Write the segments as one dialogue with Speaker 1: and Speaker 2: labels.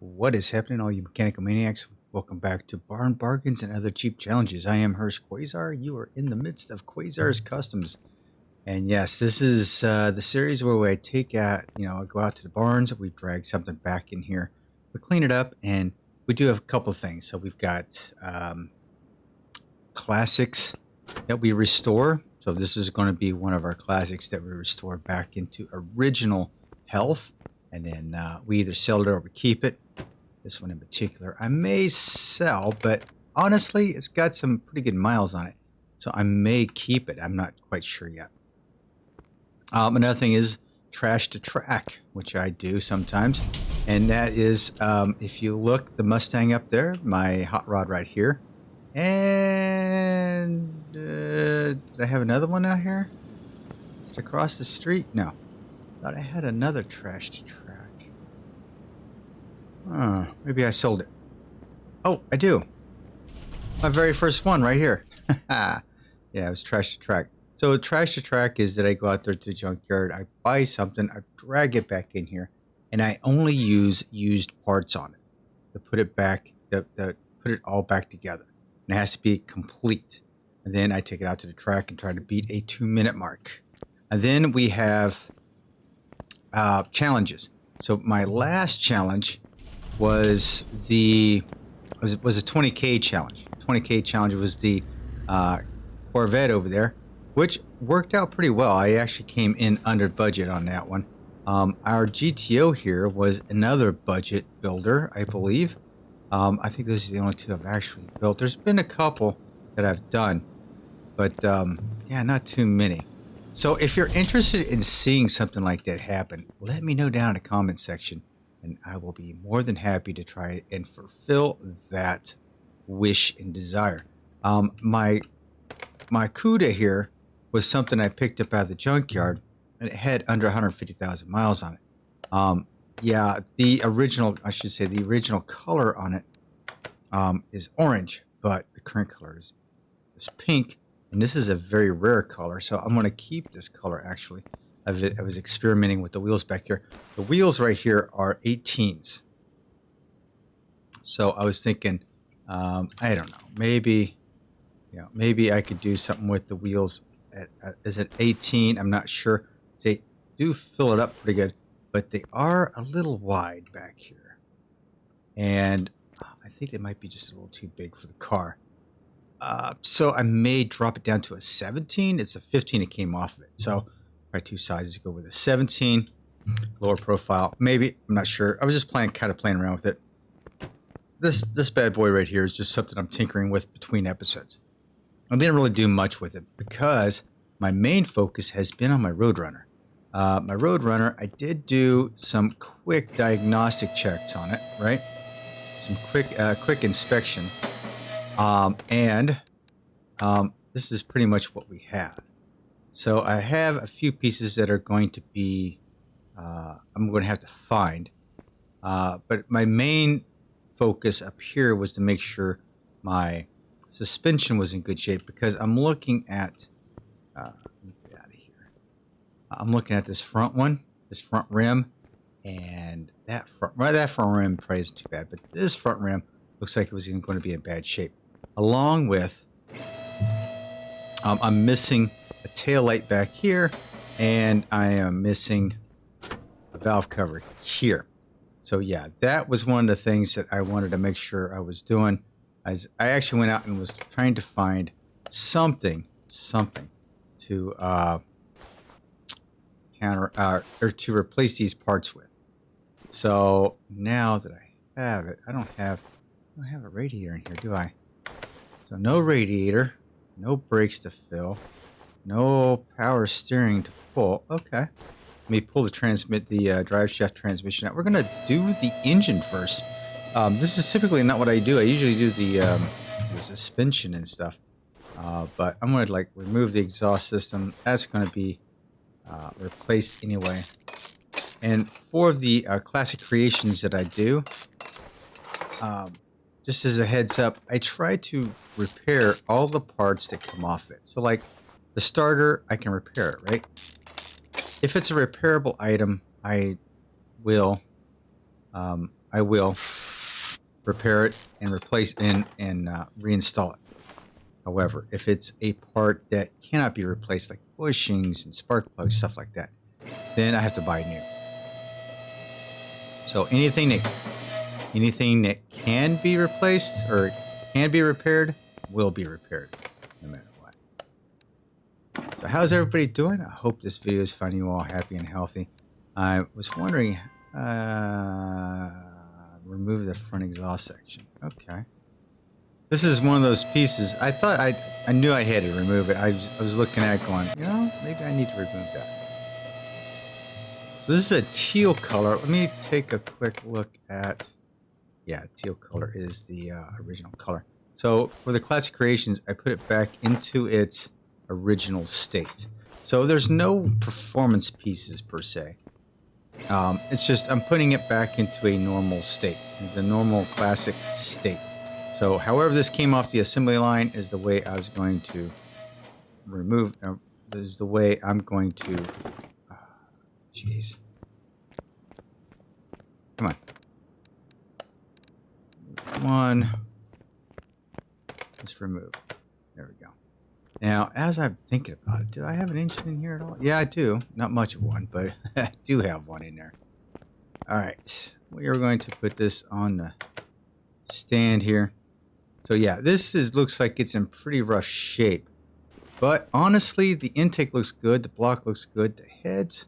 Speaker 1: What is happening, all you mechanical maniacs? Welcome back to Barn Bargains and Other Cheap Challenges. I am Hurst Quayzar. You are in the midst of Quayzar's Customs. And yes, this is the series where I take out, I go out to the barns, we drag something back in here, we clean it up, and we do have a couple of things. So we've got classics that we restore. So this is going to be one of our classics that we restore back into original health. And then we either sell it or we keep it. This one in particular, I may sell, but honestly, it's got some pretty good miles on it. So I may keep it. I'm not quite sure yet. Another thing is trash to track, which I do sometimes. And that is, if you look, the Mustang up there, my hot rod right here. And did I have another one out here? Is it across the street? No. Thought I had another trash to track. Maybe I sold it. Oh, I do. My very first one right here. Yeah, it was trash to track. So trash to track is that I go out there to the junkyard, I buy something, I drag it back in here, and I only use used parts on it to put it back, to put it all back together. And it has to be complete. And then I take it out to the track and try to beat a 2-minute mark. And then we have challenges. So my last challenge was a 20K challenge. 20K challenge was the Corvette over there, which worked out pretty well. I actually came in under budget on that one. Our GTO here was another budget builder, I believe. I think those are the only two I've actually built. There's been a couple that I've done, but yeah, not too many. So if you're interested in seeing something like that happen, let me know down in the comment section, and I will be more than happy to try and fulfill that wish and desire. My Cuda here was something I picked up out of the junkyard, and it had under 150,000 miles on it. Yeah, the original color on it is orange, but the current color is pink. And this is a very rare color, so I'm going to keep this color, actually. I was experimenting with the wheels back here. The wheels right here are 18s. So I was thinking, I don't know, maybe I could do something with the wheels. Is it 18? I'm not sure. They do fill it up pretty good, but they are a little wide back here. And I think they might be just a little too big for the car. So I may drop it down to a 17. It's a 15 that came off of it. So try two sizes, go with a 17, lower profile. Maybe, I'm not sure. I was just kind of playing around with it. This bad boy right here is just something I'm tinkering with between episodes. I didn't really do much with it because my main focus has been on my Roadrunner. My Roadrunner, I did do some quick diagnostic checks on it, right? Some quick inspection. This is pretty much what we have. So I have a few pieces that are going to be, I'm going to have to find. But my main focus up here was to make sure my suspension was in good shape, because I'm looking at, let me get out of here. I'm looking at this front one, this front rim, and that front rim probably isn't too bad, but this front rim looks like it was even going to be in bad shape. Along with, I'm missing a tail light back here, and I am missing a valve cover here. So yeah, that was one of the things that I wanted to make sure I was doing. As I actually went out and was trying to find something to to replace these parts with. So now that I have it, I don't have a radiator in here, do I? So no radiator, no brakes to fill, no power steering to pull. Okay, let me pull the drive shaft transmission out. We're gonna do the engine first. This is typically not what I do. I usually do the suspension and stuff. But I'm gonna remove the exhaust system. That's gonna be replaced anyway. And for the classic creations that I do, just as a heads up, I try to repair all the parts that come off it. So like the starter, I can repair it, right? If it's a repairable item, I will I will repair it and replace and reinstall it. However, if it's a part that cannot be replaced, like bushings and spark plugs, stuff like that, then I have to buy new. So anything that can be replaced or can be repaired will be repaired, no matter what. So how's everybody doing? I hope this video is finding you all happy and healthy. I was wondering, remove the front exhaust section. Okay. This is one of those pieces. I thought I knew I had to remove it. I was looking at it going, you know, maybe I need to remove that. So this is a teal color. Let me take a quick look at, yeah, teal color is the original color. So for the Classic Creations, I put it back into its original state. So there's no performance pieces per se. It's just I'm putting it back into a normal state, the normal classic state. So however this came off the assembly line is the way I was going to remove, is the way I'm going to, jeez. Come on. Come on. Let's remove. There we go. Now, as I'm thinking about it, did I have an engine in here at all? Yeah, I do. Not much of one, but I do have one in there. All right. We are going to put this on the stand here. So yeah, this looks like it's in pretty rough shape. But honestly, the intake looks good. The block looks good. The heads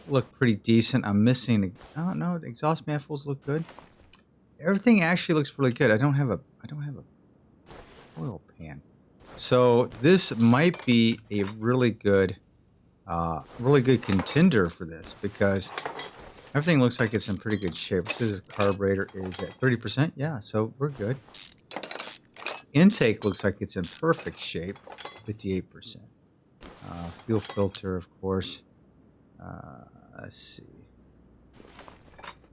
Speaker 1: look pretty decent. I'm missing, I don't know, the exhaust manifolds look good. Everything actually looks really good. I don't have a oil pan. So this might be a really good contender for this because everything looks like it's in pretty good shape. This carburetor is at 30%. Yeah, so we're good. Intake looks like it's in perfect shape, 58%. Fuel filter, of course. Let's see.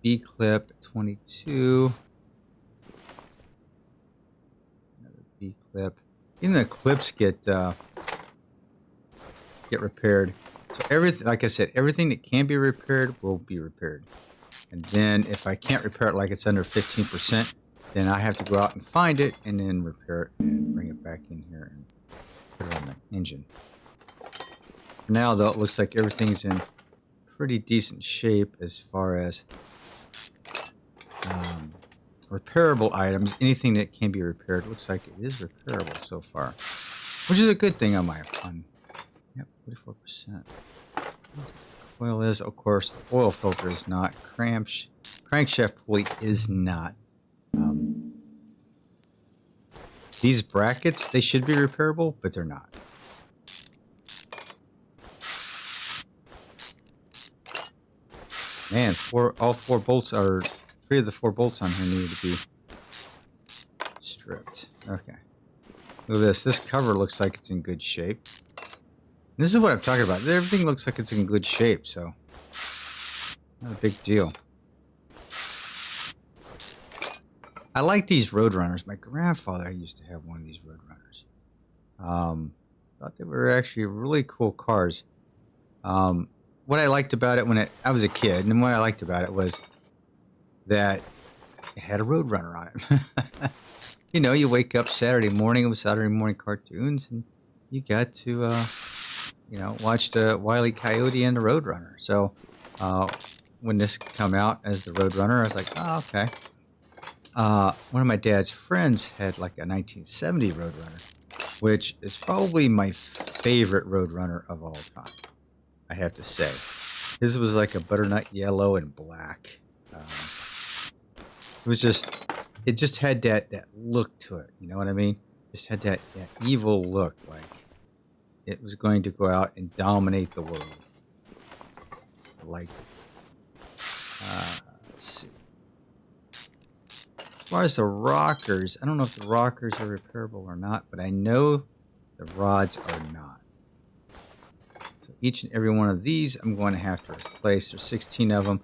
Speaker 1: B-clip, 22. Another B-clip. Even the clips get repaired. So everything, like I said, everything that can be repaired will be repaired. And then if I can't repair it like it's under 15%, then I have to go out and find it and then repair it and bring it back in here and put it on the engine. For now, though, it looks like everything's in pretty decent shape as far as repairable items. Anything that can be repaired looks like it is repairable so far, which is a good thing on my phone. Yep, 44%. Oil is, of course, the oil filter is not. Crankshaft pulley is not. These brackets, they should be repairable, but they're not. Man, all four bolts are, 3 of the 4 bolts on here need to be stripped. Okay. Look at this. This cover looks like it's in good shape. This is what I'm talking about. Everything looks like it's in good shape, so not a big deal. I like these Roadrunners. My grandfather used to have one of these Roadrunners. Thought they were actually really cool cars. What I liked about it when I was a kid, and what I liked about it was that it had a Roadrunner on it. You know, you wake up Saturday morning with Saturday morning cartoons, and you got to, you know, watch the Wile E. Coyote and the Roadrunner. So when this come out as the Roadrunner, I was like, oh, okay. One of my dad's friends had like a 1970 Roadrunner, which is probably my favorite Roadrunner of all time, I have to say. His was like a butternut yellow and black. It just had that look to it. You know what I mean? Just had that evil look, like it was going to go out and dominate the world. I liked it. Let's see. As far as the rockers, I don't know if the rockers are repairable or not, but I know the rods are not. So each and every one of these I'm going to have to replace. There's 16 of them.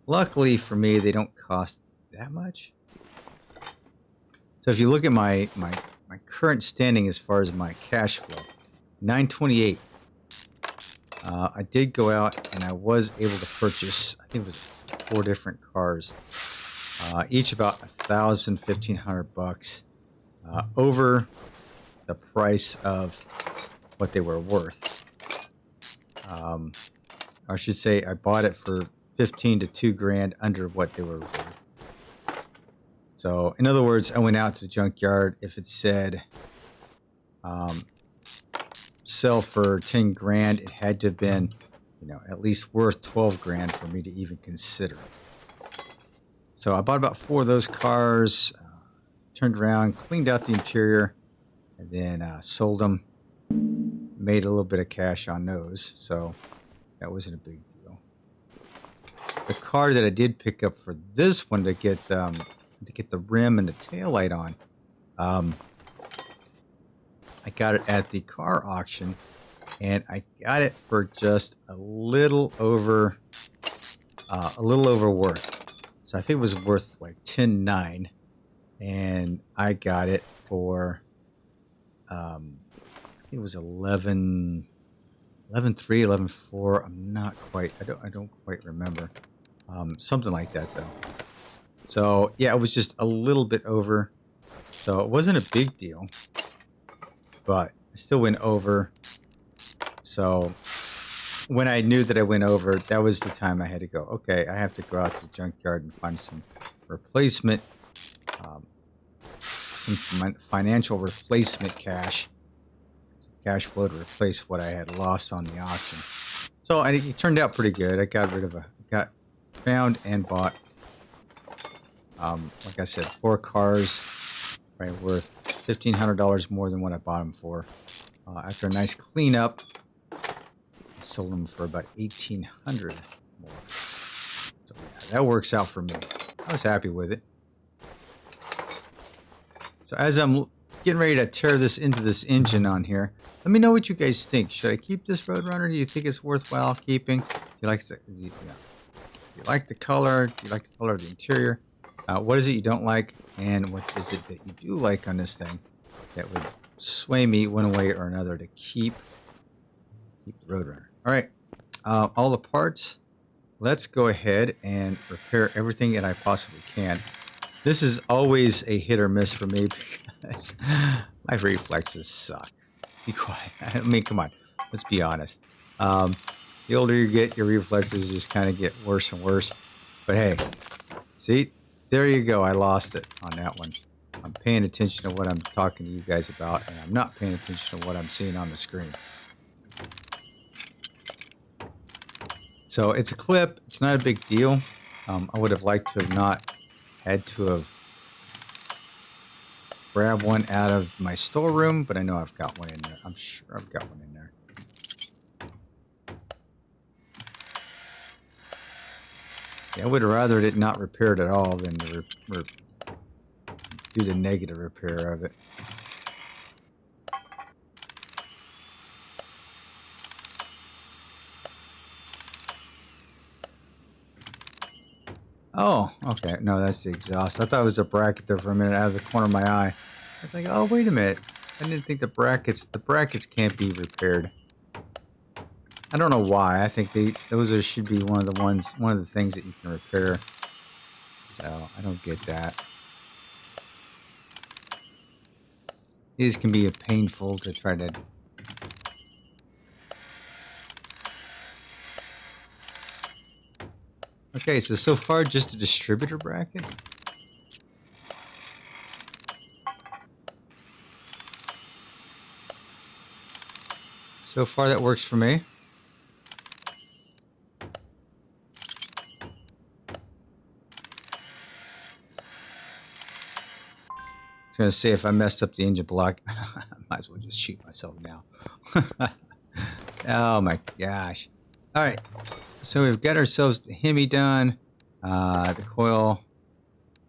Speaker 1: Luckily for me, they don't cost that much. So if you look at my current standing as far as my cash flow, $928. I did go out and I was able to purchase, I think it was 4 different cars, each about $1,500 over the price of what they were worth. I should say I bought it for 15 to 2 grand under what they were worth. So, in other words, I went out to the junkyard. If it said sell for 10 grand, it had to have been, at least worth 12 grand for me to even consider it. So I bought about 4 of those cars, turned around, cleaned out the interior, and then sold them. Made a little bit of cash on those, so that wasn't a big deal. The car that I did pick up for this one to get the rim and the tail light on, I got it at the car auction, and I got it for just a little over worth. So I think it was worth like $10,900, and I got it for it was 11.3, 11.4. I'm not quite. I don't quite remember. Something like that though. So yeah, it was just a little bit over. So it wasn't a big deal, but I still went over. So when I knew that I went over, that was the time I had to go. Okay, I have to go out to the junkyard and find some replacement, some financial replacement cash flow to replace what I had lost on the auction. So it turned out pretty good. I got found and bought, like I said, 4 cars, right, worth $1,500 more than what I bought them for. After a nice cleanup, I sold them for about $1,800 more. So yeah, that works out for me. I was happy with it. So as I'm getting ready to tear this into this engine on here, let me know what you guys think. Should I keep this Roadrunner? Do you think it's worthwhile keeping? Do you like the color? Do you like the color of the interior? What is it you don't like? And what is it that you do like on this thing that would sway me one way or another to keep the Roadrunner? All right, all the parts. Let's go ahead and repair everything that I possibly can. This is always a hit or miss for me because my reflexes suck. Be quiet. I mean, come on. Let's be honest. The older you get, your reflexes just kind of get worse and worse. But hey, see? There you go. I lost it on that one. I'm paying attention to what I'm talking to you guys about, and I'm not paying attention to what I'm seeing on the screen. So it's a clip. It's not a big deal. I would have liked to have not had to have grabbed one out of my storeroom, but I know I've got one in there. I'm sure I've got one in there. Yeah, I would have rather it not repaired at all than to do the negative repair of it. Oh, okay. No, that's the exhaust. I thought it was a bracket there for a minute out of the corner of my eye. I was like, oh, wait a minute. I didn't think the brackets can't be repaired. I don't know why. I think those should be one of the things that you can repair. So I don't get that. These can be painful to try to. Okay, so far just a distributor bracket. So far that works for me. I was gonna say if I messed up the engine block, I might as well just shoot myself now. Oh my gosh. All right. So we've got ourselves the Hemi done. The coil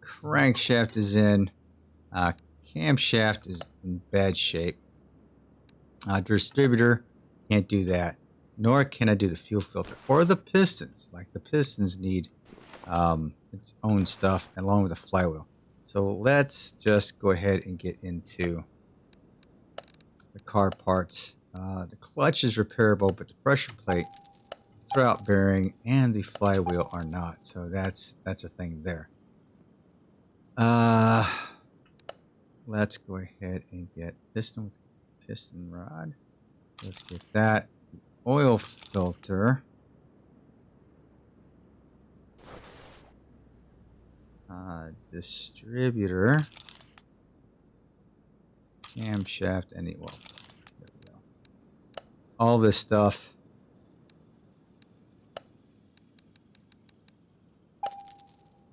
Speaker 1: crankshaft is in. Camshaft is in bad shape. Distributor, can't do that. Nor can I do the fuel filter or the pistons. Like the pistons need its own stuff along with the flywheel. So let's just go ahead and get into the car parts The clutch is repairable, but the pressure plate, throwout bearing, and the flywheel are not. So that's a thing there. Let's go ahead and get piston with piston rod. Let's get that. Oil filter. Distributor. Camshaft and the oil. There we go. All this stuff.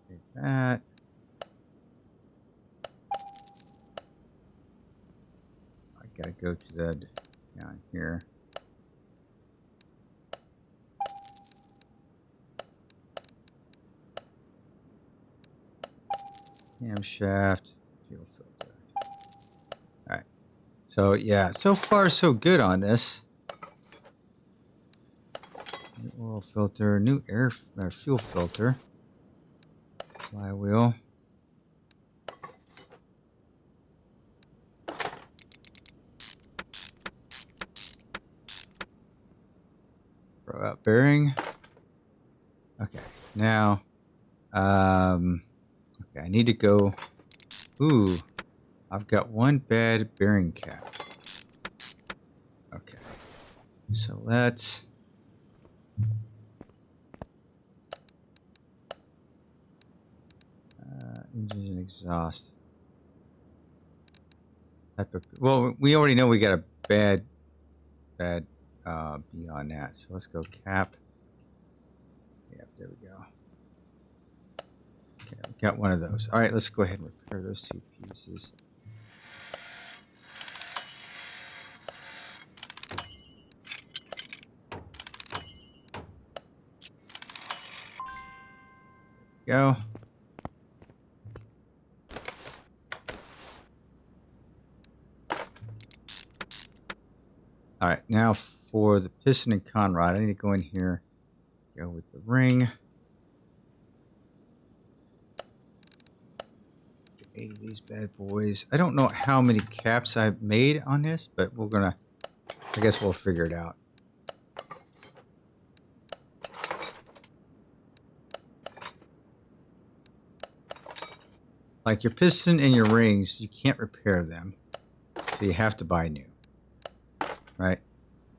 Speaker 1: Take that. I gotta go to the down here. Camshaft, fuel filter. All right. So yeah, so far so good on this. New oil filter, new air fuel filter. Flywheel. Throw out bearing. Okay, now, okay, I need to go. Ooh, I've got one bad bearing cap. Okay, so let's. Engine and exhaust. Well, we already know we got a bad B on that. So let's go cap. Yep, there we go. Okay, we got one of those. All right, let's go ahead and repair those two pieces. Go. All right, now for the piston and con rod, I need to go in here, go with the ring. 8 of these bad boys. I don't know how many caps I've made on this, but we're gonna, I guess we'll figure it out. Like your piston and your rings, you can't repair them, so you have to buy new. Right?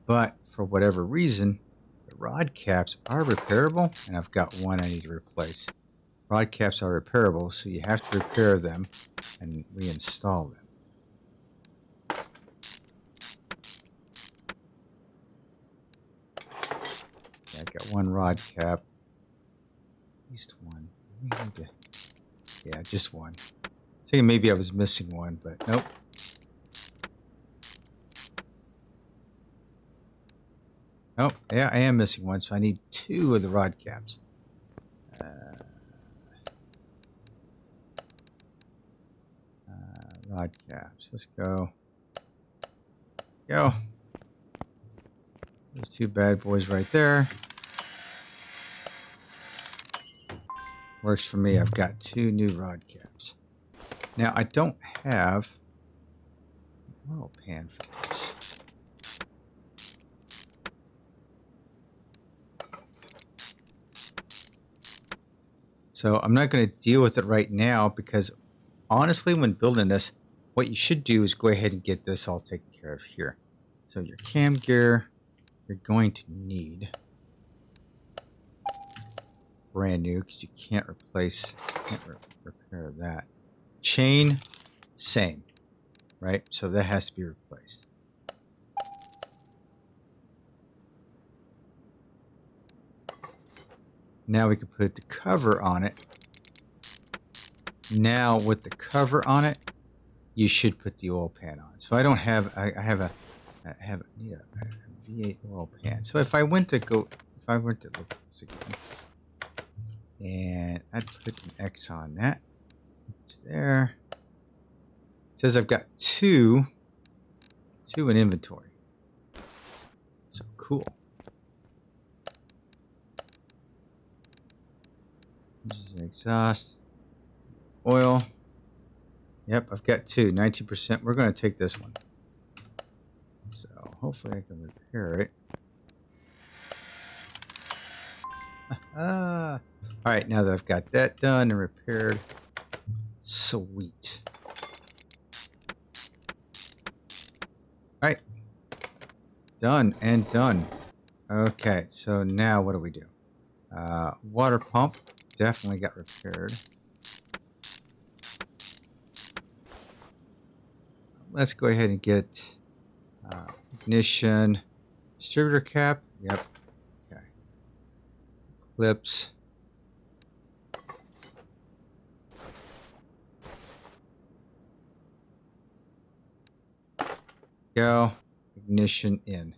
Speaker 1: But for whatever reason, the rod caps are repairable, and I've got one I need to replace. Rod caps are repairable, so you have to repair them and reinstall them. Yeah, I got one rod cap. At least one. Yeah, just one. Thinking maybe I was missing one, but nope. Oh, yeah, I am missing one, so I need 2 of the rod caps. Rod caps. Let's go. Go. There's 2 bad boys right there. Works for me. I've got 2 new rod caps. Now, I don't have an oil pan for this. So I'm not going to deal with it right now because honestly, when building this, what you should do is go ahead and get this all taken care of here. So your cam gear, you're going to need brand new because you can't repair that. Chain, same, right? So that has to be replaced. Now we can put the cover on it. Now with the cover on it, you should put the oil pan on. So I don't have, I have a V8 oil pan. So if I went to look at this again, and I'd put an X on that. It's there. It says I've got two in inventory. So cool. This is an exhaust. Oil. Yep, I've got 2. 19%. We're going to take this one. So So hopefully I can repair it. All right, now that I've got that done and repaired, sweet. All right, done and done. Okay, so now what do we do? Water pump definitely got repaired. Let's go ahead and get ignition distributor cap. Yep. Okay. Clips. Go. Ignition in.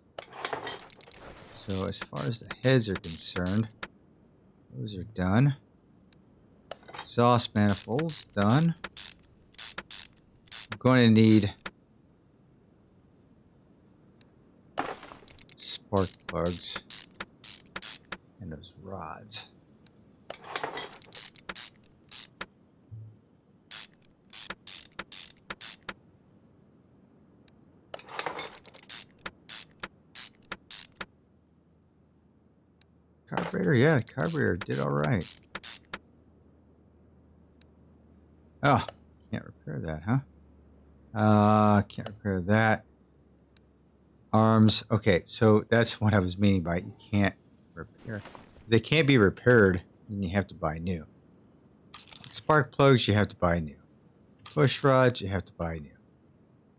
Speaker 1: So as far as the heads are concerned, those are done. Exhaust manifolds done. I'm going to need spark plugs and those rods. Carburetor, yeah, the carburetor did all right. Oh, can't repair that, huh? Can't repair that. Arms, okay, so that's what I was meaning by you can't repair. If they can't be repaired, then you have to buy new. Spark plugs, you have to buy new. Push rods, you have to buy new.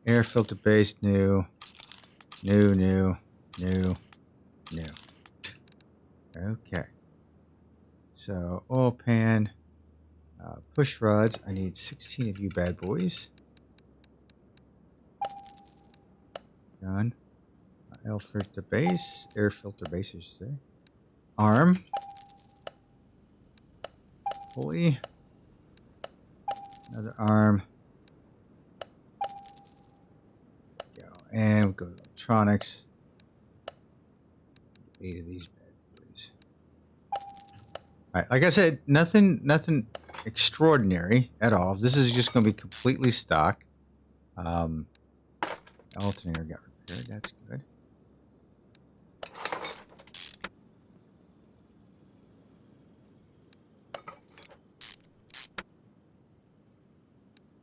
Speaker 1: Air filter base, new. New. Okay. So, oil pan, push rods. I need 16 of you bad boys. Done. Air filter base, I should say. Arm. Pulley. Another arm. Go. And we'll go to electronics. 8 of these bad boys. Alright, like I said, nothing extraordinary at all. This is just going to be completely stock. Alternator got repaired. That's good.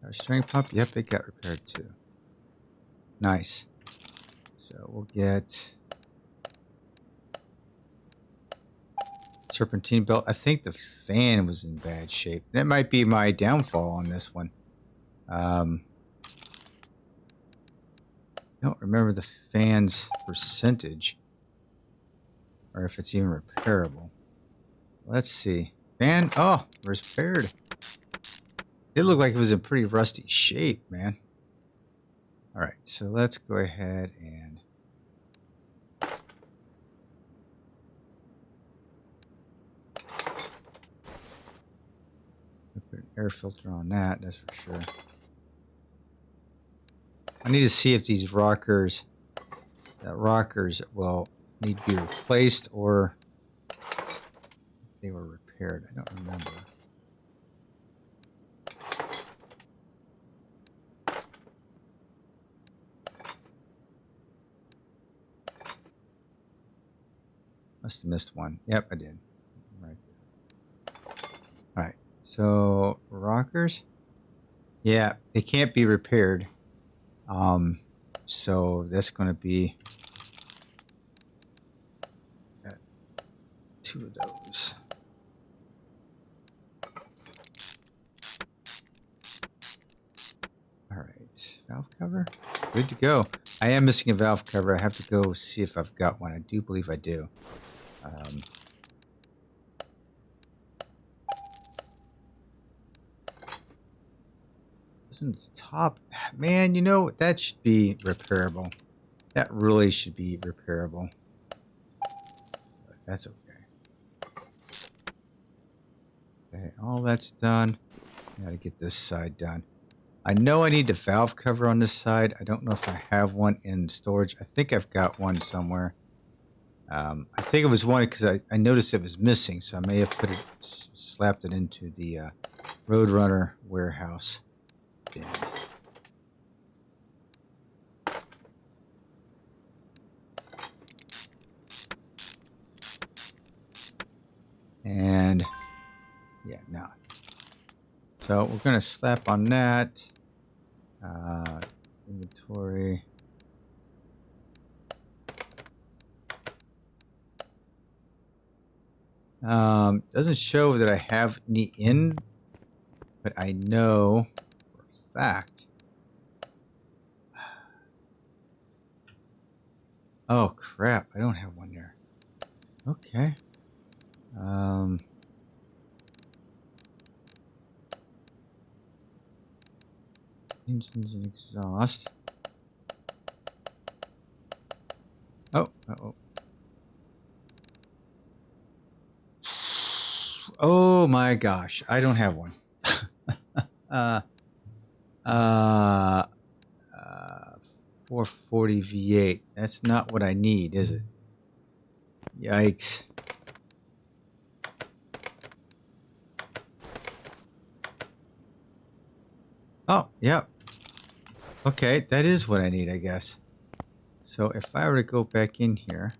Speaker 1: Our string pump, yep, it got repaired too. Nice. So we'll get serpentine belt. I think the fan was in bad shape. That might be my downfall on this one. I don't remember the fan's percentage, or if it's even repairable. Let's see. Fan, oh, repaired. It looked like it was in pretty rusty shape, man. All right, so let's go ahead and put an air filter on that, that's for sure. I need to see if these rockers will need to be replaced or they were repaired. I don't remember. Must have missed one. Yep, I did. Right there. All right. So rockers, yeah, they can't be repaired. So that's going to be 2 of those. All right, valve cover, good to go. I am missing a valve cover. I have to go see if I've got one. I do believe I do. Isn't the top, man? You know that should be repairable. That really should be repairable. But that's okay. Okay, all that's done. Got to get this side done. I know I need a valve cover on this side. I don't know if I have one in storage. I think I've got one somewhere. I think it was one because I noticed it was missing, so I may have put it, slapped it into the Roadrunner warehouse bin. And yeah, no. So we're gonna slap on that. Inventory. Doesn't show that I have any in, but I know for a fact. Oh crap! I don't have one there. Okay. Engines and exhaust. Oh. Oh my gosh! I don't have one. uh. 440 V8. That's not what I need, is it? Yikes. Oh, yep. Okay, that is what I need, I guess. So if I were to go back in here,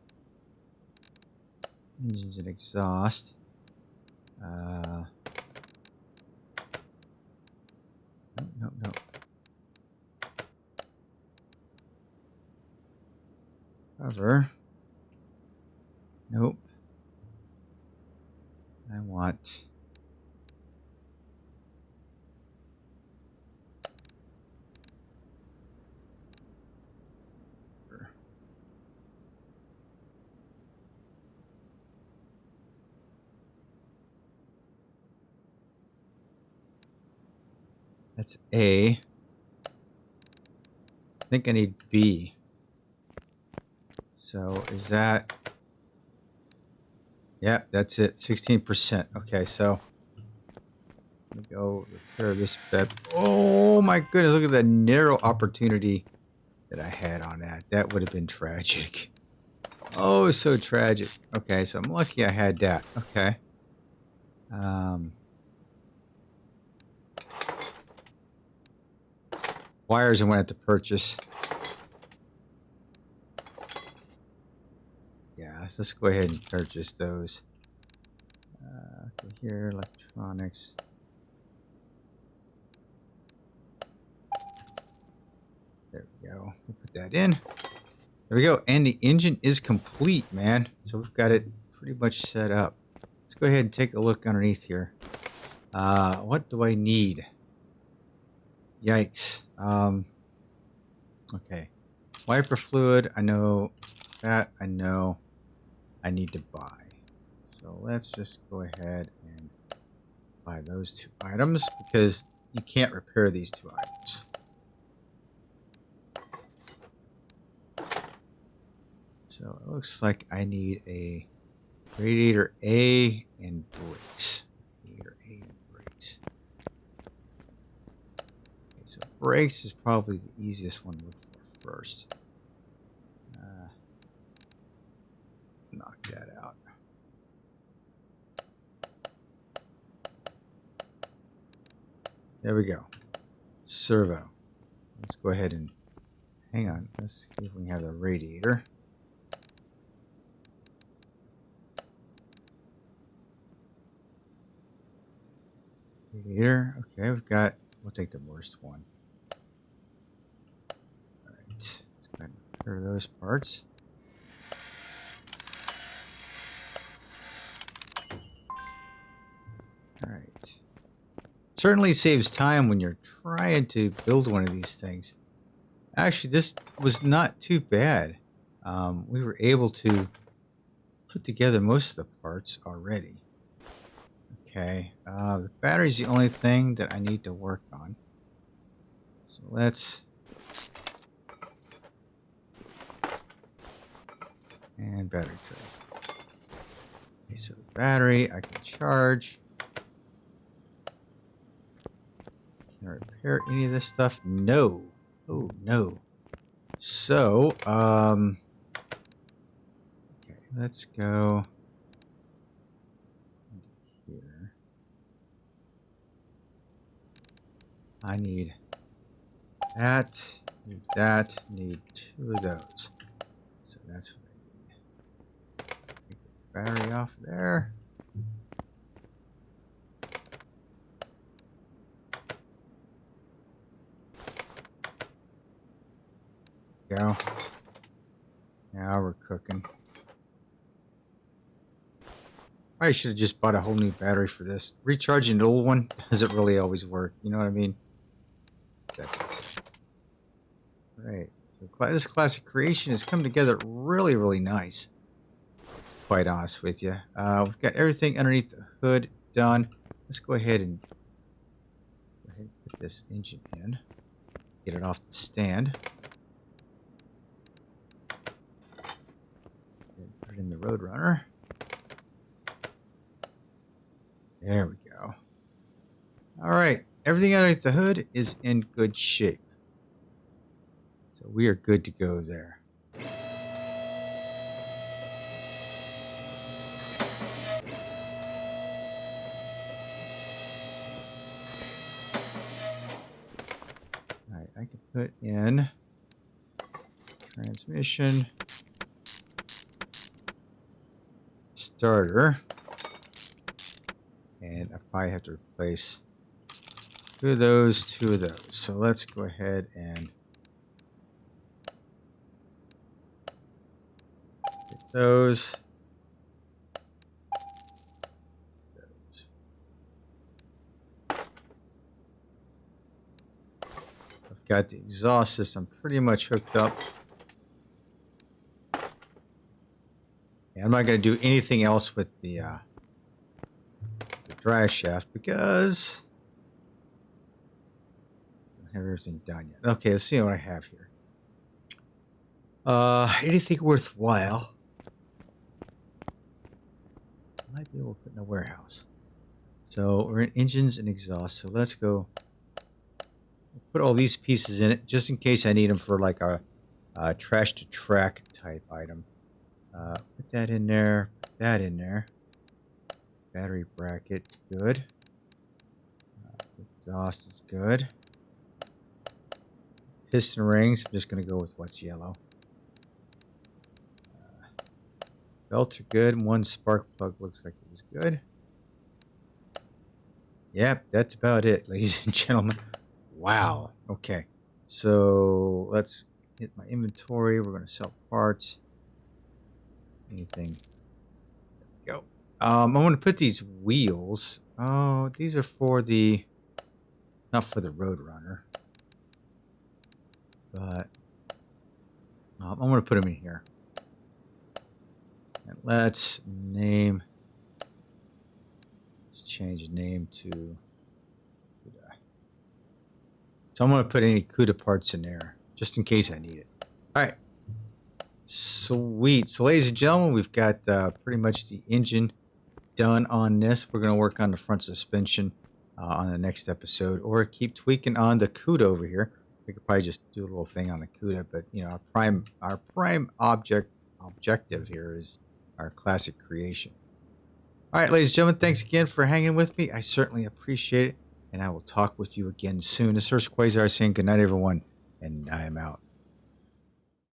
Speaker 1: engines and exhaust. No. Cover. Nope. I want... That's A. I think I need B. So is that... Yeah, that's it. 16%. Okay, so let me go repair this bed. Oh my goodness, look at that narrow opportunity that I had on that. That would have been tragic. Oh, so tragic. Okay, so I'm lucky I had that. Okay. Wires I'm going to have to purchase. Yeah, let's just go ahead and purchase those. Okay, here, electronics. There we go. We'll put that in. There we go. And the engine is complete, man. So we've got it pretty much set up. Let's go ahead and take a look underneath here. What do I need? Yikes. Okay. Wiper fluid. I know that. I know I need to buy. So let's just go ahead and buy those two items because you can't repair these two items. So it looks like I need a radiator A and brakes. Radiator A and brakes. Okay, so brakes is probably the easiest one to look for first. Knock that out. There we go. Servo. Let's go ahead and hang on. Let's see if we have the radiator. Radiator. Okay, we've got. We'll take the worst one. All right. Let's go ahead and repair those parts. All right. Certainly saves time when you're trying to build one of these things. Actually, this was not too bad. We were able to put together most of the parts already. Okay, the battery's the only thing that I need to work on. So let's... And battery tray. Okay, so the battery I can charge. Can I repair any of this stuff? No. Oh, no. So, okay, let's go here. I need that, need two of those. So that's what I need. Take the battery off there. go. Now we're cooking. I should have just bought a whole new battery for this. Recharging an old one doesn't really always work. You know what I mean? Right. So this classic creation has come together really, really nice. Quite honest with you. We've got everything underneath the hood done. Let's go ahead and put this engine in. Get it off the stand. Put it in the Roadrunner. There we go. All right. Everything underneath the hood is in good shape. So we are good to go there. All right. I can put in transmission, starter. And I probably have to replace 2 of those, 2 of those. So let's go ahead and get those. I've got the exhaust system pretty much hooked up. And I'm not going to do anything else with the drive shaft because I don't have everything done yet. Okay, let's see what I have here. Anything worthwhile I might be able to put in a warehouse. So we're in engines and exhaust. So let's go put all these pieces in it just in case I need them for like a trash to track type item. Put that in there. Put that in there. Battery bracket, good. Exhaust is good. Piston rings, I'm just going to go with what's yellow. Belts are good. 1 spark plug looks like it was good. Yep, that's about it, ladies and gentlemen. Wow. Okay. So let's hit my inventory. We're going to sell parts. Anything. There we go. I'm going to put these wheels. Oh, these are for the... Not for the Roadrunner. But... I'm going to put them in here. And let's name... Let's change the name to... Cuda. So I'm going to put any Cuda parts in there. Just in case I need it. Alright. Sweet. So ladies and gentlemen, we've got pretty much the engine done on this. We're going to work on the front suspension on the next episode, or keep tweaking on the Cuda over here. We could probably just do a little thing on the Cuda, but you know, our prime objective here is our classic creation. All right, ladies and gentlemen, thanks again for hanging with me. I certainly appreciate it, and I will talk with you again soon. This is Hurst Quayzar saying good night, everyone, and I am out.